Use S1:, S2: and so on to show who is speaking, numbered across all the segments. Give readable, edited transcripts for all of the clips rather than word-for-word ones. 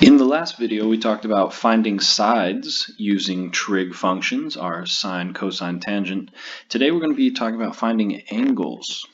S1: In the last video, we talked about finding sides using trig functions, our sine, cosine, tangent. Today we're going to be talking about finding angles.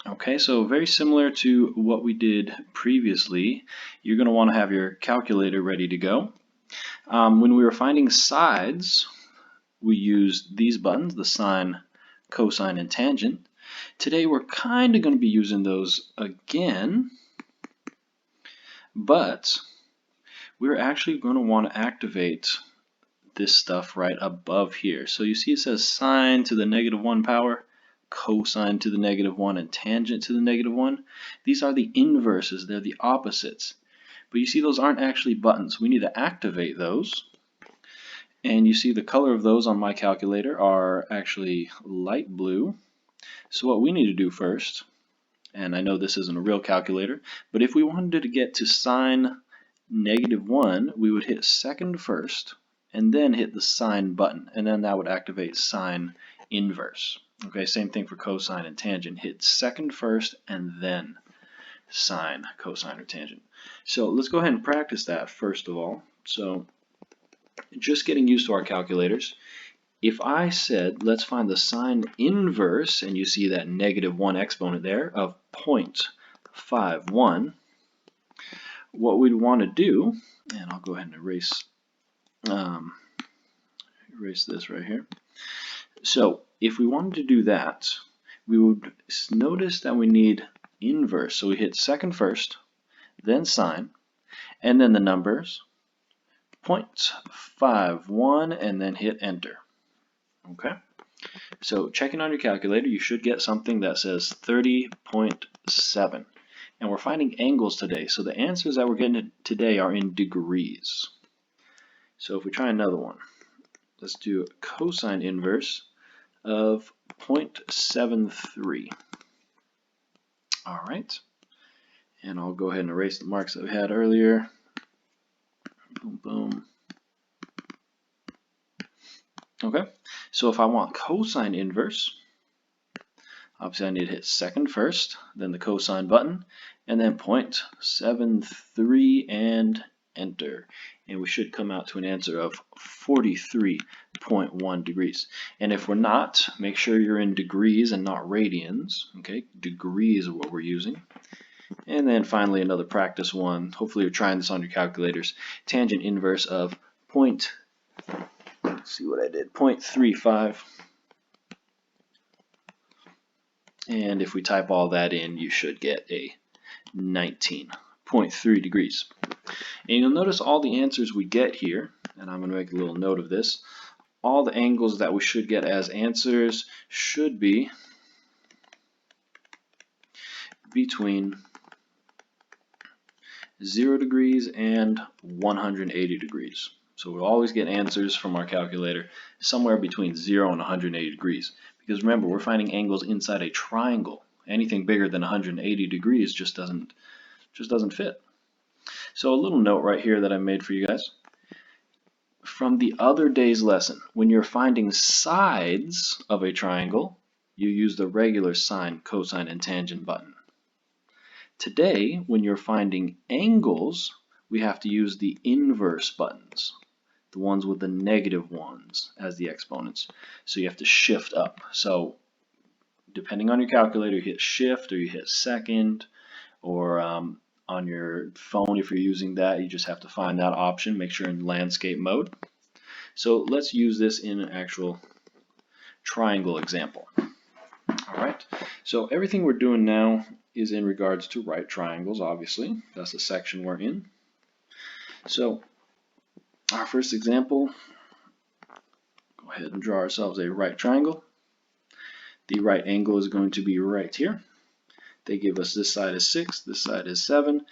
S1: Okay, so very similar to what we did previously, you're going to want to have your calculator ready to go. When we were finding sides, we used these buttons, the sine, cosine, and tangent. Today we're kind of going to be using those again, but we're actually going to want to activate this stuff right above here. So you see it says sine to the -1 power, cosine to the -1, and tangent to the -1. These are the inverses, they're the opposites. But you see those aren't actually buttons. We need to activate those. And you see the color of those on my calculator are actually light blue. So what we need to do first, and I know this isn't a real calculator, but if we wanted to get to sine -1, we would hit second first and then hit the sine button, and then that would activate sine inverse. Okay, same thing for cosine and tangent. Hit second first and then sine, cosine, or tangent. So let's go ahead and practice that first of all. So just getting used to our calculators. If I said let's find the sine inverse, and you see that -1 exponent there of 0.51, what we'd want to do, and I'll go ahead and erase this right here. So if we wanted to do that, we would notice that we need inverse. So we hit second first, then sine, and then the numbers 0.51, and then hit enter. Okay, so checking on your calculator, you should get something that says 30.7. And we're finding angles today, so the answers that we're getting today are in degrees. So if we try another one, let's do cosine inverse of 0.73. All right, and I'll go ahead and erase the marks that we had earlier. Boom, boom. Okay, so if I want cosine inverse, obviously I need to hit second first, then the cosine button, and then 0.73 and enter. And we should come out to an answer of 43.1 degrees. And if we're not, make sure you're in degrees and not radians. Okay, degrees are what we're using. And then finally another practice one. Hopefully you're trying this on your calculators. Tangent inverse of let's see what I did, 0.35. And if we type all that in, you should get a 19.3 degrees. And you'll notice all the answers we get here, and I'm going to make a little note of this, all the angles that we should get as answers should be between 0 degrees and 180 degrees. So we'll always get answers from our calculator somewhere between 0 and 180 degrees. Because remember, we're finding angles inside a triangle. Anything bigger than 180 degrees just doesn't fit. So a little note right here that I made for you guys. From the other day's lesson, when you're finding sides of a triangle, you use the regular sine, cosine, and tangent button. Today, when you're finding angles, we have to use the inverse buttons, the ones with the -1s as the exponents. So you have to shift up. So depending on your calculator, you hit shift or you hit second, or on your phone, if you're using that, you just have to find that option. Make sure in landscape mode. So let's use this in an actual triangle example. All right, so everything we're doing now is in regards to right triangles, obviously. That's the section we're in. So our first example, go ahead and draw ourselves a right triangle. The right angle is going to be right here. They give us this side is 6, this side is 7,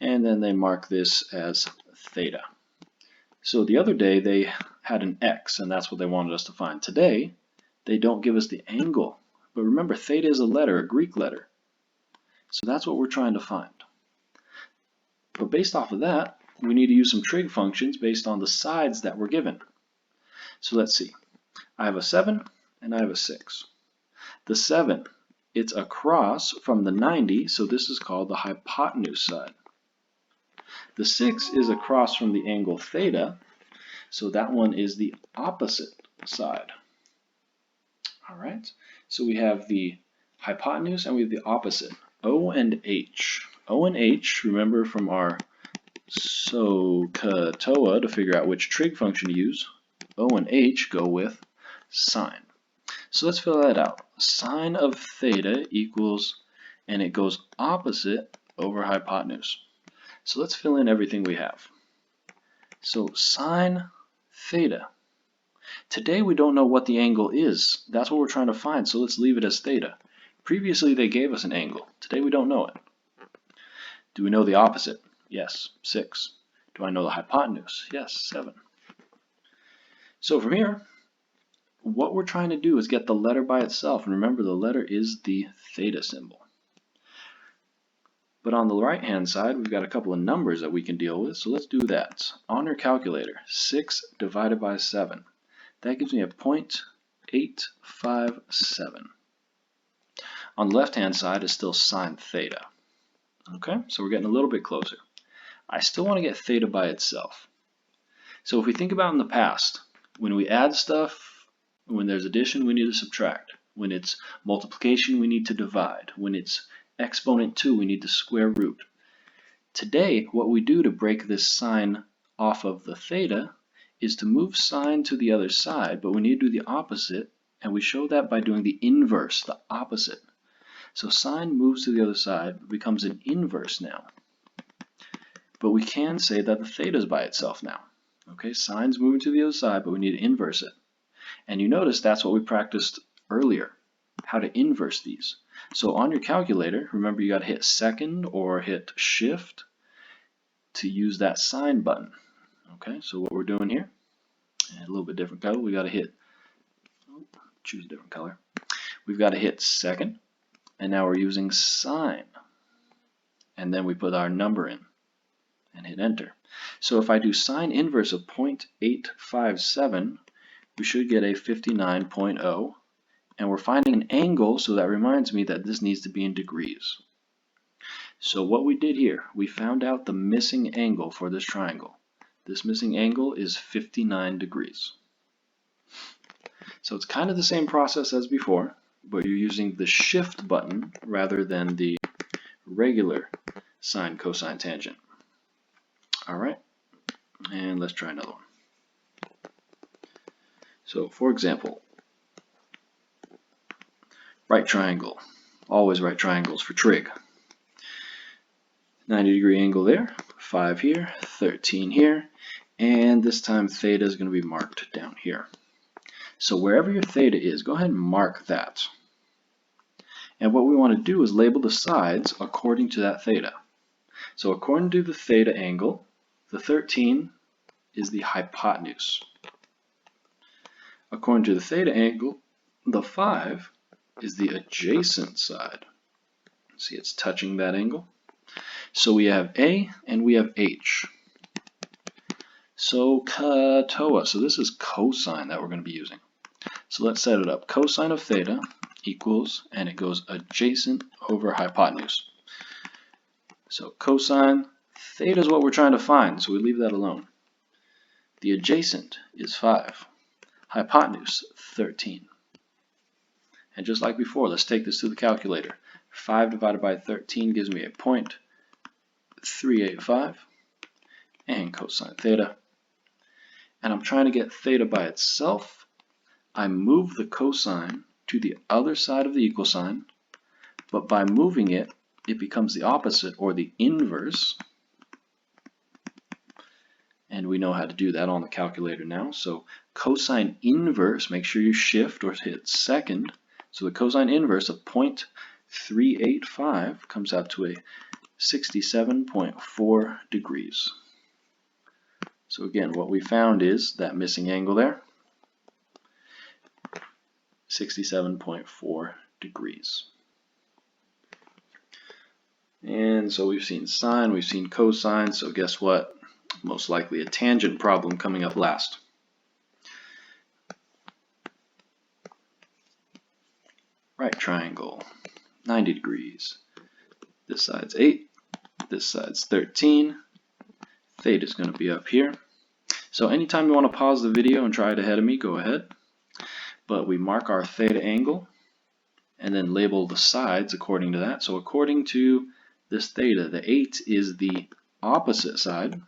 S1: and then they mark this as theta. So the other day they had an x, and that's what they wanted us to find. Today, they don't give us the angle. But remember, theta is a letter, a Greek letter. So that's what we're trying to find. But based off of that, we need to use some trig functions based on the sides that we're given. So let's see. I have a 7 and I have a 6. The 7, it's across from the 90, so this is called the hypotenuse side. The 6 is across from the angle theta, so that one is the opposite side. All right, so we have the hypotenuse and we have the opposite, O and H. O and H, remember from our SOHCAHTOA to figure out which trig function to use, O and H go with sine. So let's fill that out. Sine of theta equals, and it goes opposite over hypotenuse. So let's fill in everything we have. So sine theta. Today we don't know what the angle is. That's what we're trying to find, so let's leave it as theta. Previously they gave us an angle. Today we don't know it. Do we know the opposite? Yes, 6. Do I know the hypotenuse? Yes, 7. So from here, what we're trying to do is get the letter by itself. And remember, the letter is the theta symbol. But on the right-hand side, we've got a couple of numbers that we can deal with. So let's do that. On your calculator, 6 divided by 7. That gives me a 0.857. On the left-hand side is still sine theta. Okay, so we're getting a little bit closer. I still want to get theta by itself. So if we think about in the past, when we add stuff, when there's addition, we need to subtract. When it's multiplication, we need to divide. When it's exponent 2, we need to square root. Today, what we do to break this sign off of the theta is to move sine to the other side, but we need to do the opposite, and we show that by doing the inverse, the opposite. So sine moves to the other side, becomes an inverse now. But we can say that the theta is by itself now. Okay, sine's moving to the other side, but we need to inverse it. And you notice that's what we practiced earlier, how to inverse these. So on your calculator, remember you got to hit second or hit shift to use that sine button. Okay, so what we're doing here, a little bit different color, we got to hit, choose a different color. We've got to hit second, and now we're using sine. And then we put our number in and hit enter. So if I do sine inverse of 0.857, we should get a 59.0, and we're finding an angle, so that reminds me that this needs to be in degrees. So what we did here, we found out the missing angle for this triangle. This missing angle is 59 degrees. So it's kind of the same process as before, but you're using the shift button rather than the regular sine, cosine, tangent. All right, and let's try another one. So for example, right triangle, always right triangles for trig. 90-degree angle there, 5 here, 13 here, and this time theta is going to be marked down here. So wherever your theta is, go ahead and mark that. And what we want to do is label the sides according to that theta. So according to the theta angle, the 13 is the hypotenuse. According to the theta angle, the 5 is the adjacent side. See, it's touching that angle. So we have A and we have H. So SOHCAHTOA, so this is cosine that we're going to be using. So let's set it up. Cosine of theta equals, and it goes adjacent over hypotenuse. So cosine, theta is what we're trying to find, so we leave that alone. The adjacent is 5. Hypotenuse, 13. And just like before, let's take this to the calculator. 5 divided by 13 gives me a 0.385, and cosine theta. And I'm trying to get theta by itself. I move the cosine to the other side of the equal sign, but by moving it, it becomes the opposite, or the inverse. And we know how to do that on the calculator now. So cosine inverse, make sure you shift or hit second. So the cosine inverse of 0.385 comes out to a 67.4 degrees. So again, what we found is that missing angle there, 67.4 degrees. And so we've seen sine, we've seen cosine, so guess what? Most likely a tangent problem coming up last. Right triangle, 90 degrees. This side's 8, this side's 13. theta is going to be up here. So anytime you want to pause the video and try it ahead of me, go ahead. But we mark our theta angle and then label the sides according to that. So according to this theta, the 8 is the opposite side.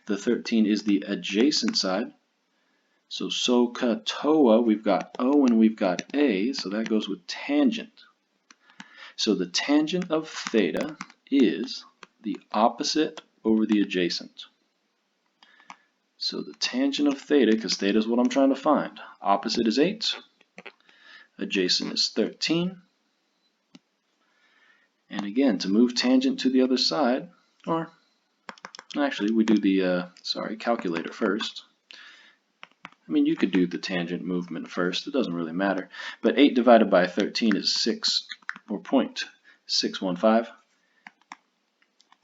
S1: The 13 is the adjacent side. So SOHCAHTOA, we've got O and we've got A, so that goes with tangent. So the tangent of theta is the opposite over the adjacent. So the tangent of theta, because theta is what I'm trying to find, opposite is 8, adjacent is 13. And again, to move tangent to the other side, or actually we do the calculator first. I mean, you could do the tangent movement first, it doesn't really matter. But 8 divided by 13 is 6, or 0.615.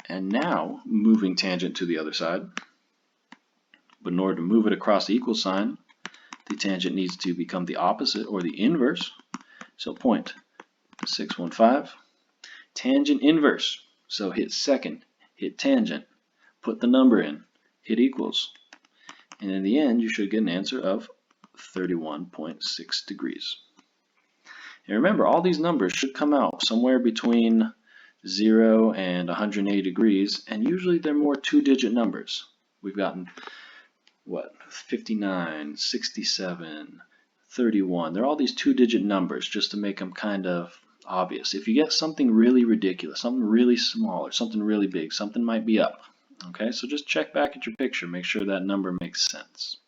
S1: And now, moving tangent to the other side. But in order to move it across the equal sign, the tangent needs to become the opposite, or the inverse. So 0.615. Tangent inverse. So hit second, hit tangent, put the number in, hit equals. And in the end, you should get an answer of 31.6 degrees. And remember, all these numbers should come out somewhere between 0 and 180 degrees, and usually they're more two-digit numbers. We've gotten, what, 59, 67, 31. They're all these two-digit numbers just to make them kind of obvious. If you get something really ridiculous, something really small, or something really big, something might be up. Okay, so just check back at your picture, make sure that number makes sense.